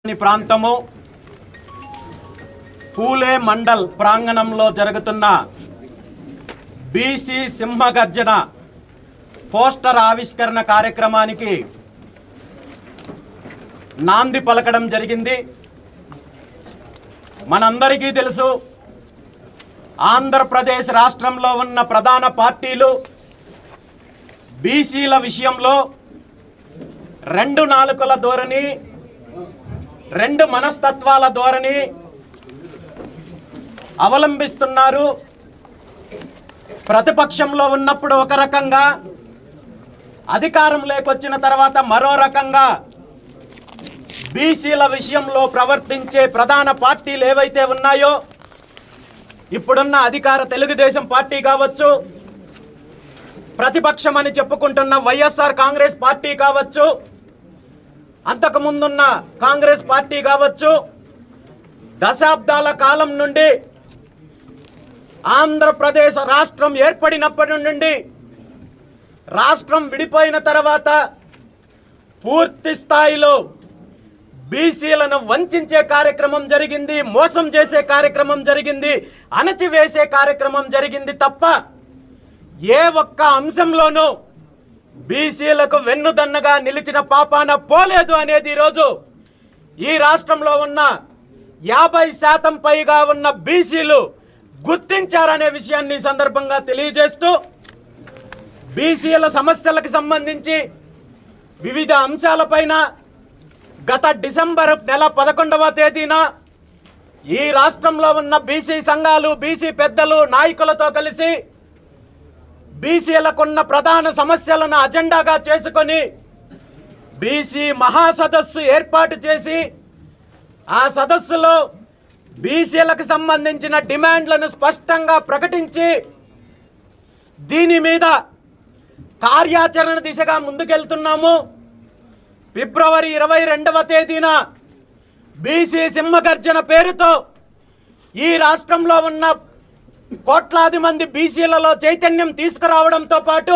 ప్రాంతము పూలే మండల్ ప్రాంగణంలో జరుగుతున్న బీసీ సింహగర్జన పోస్టర్ ఆవిష్కరణ కార్యక్రమానికి నాంది పలకడం జరిగింది. మనందరికీ తెలుసు, ఆంధ్రప్రదేశ్ రాష్ట్రంలో ఉన్న ప్రధాన పార్టీలు బీసీల విషయంలో రెండు నాలుకల ధోరణి, రెండు మనస్తత్వాల ధోరణి అవలంబిస్తున్నారు. ప్రతిపక్షంలో ఉన్నప్పుడు ఒక రకంగా, అధికారంలోకి వచ్చిన తర్వాత మరో రకంగా బీసీల విషయంలో ప్రవర్తించే ప్రధాన పార్టీలు ఏవైతే ఉన్నాయో, ఇప్పుడున్న అధికార తెలుగుదేశం పార్టీ కావచ్చు, ప్రతిపక్షమని చెప్పుకుంటున్న వైఎస్ఆర్ కాంగ్రెస్ పార్టీ కావచ్చు, అంతకుముందున్న కాంగ్రెస్ పార్టీ కావచ్చు, దశాబ్దాల కాలం నుండి ఆంధ్రప్రదేశ్ రాష్ట్రం ఏర్పడినప్పటి నుండి రాష్ట్రం విడిపోయిన తర్వాత పూర్తి స్థాయిలో బీసీలను వంచే కార్యక్రమం జరిగింది, మోసం చేసే కార్యక్రమం జరిగింది, అణచివేసే కార్యక్రమం జరిగింది తప్ప ఏ ఒక్క అంశంలోనూ బీసీలకు వెన్నుదన్నగా నిలిచిన పాపాన పోలేదు అనేది ఈరోజు ఈ రాష్ట్రంలో ఉన్న 50% పైగా ఉన్న బీసీలు గుర్తించారనే విషయాన్ని సందర్భంగా తెలియజేస్తూ, బీసీల సమస్యలకు సంబంధించి వివిధ అంశాలపైన గత డిసెంబర్ నెల 11వ తేదీన ఈ రాష్ట్రంలో ఉన్న బీసీ సంఘాలు, బీసీ పెద్దలు, నాయకులతో కలిసి బీసీలకున్న ప్రధాన సమస్యలను అజెండాగా చేసుకొని బీసీ మహాసదస్సు ఏర్పాటు చేసి, ఆ సదస్సులో బీసీలకు సంబంధించిన డిమాండ్లను స్పష్టంగా ప్రకటించి దీని మీద కార్యాచరణ దిశగా ముందుకెళ్తున్నాము. ఫిబ్రవరి 22వ తేదీన బీసీ సింహగర్జన పేరుతో ఈ రాష్ట్రంలో ఉన్న కోట్లాది మంది బీసీలలో చైతన్యం తీసుకురావడంతో పాటు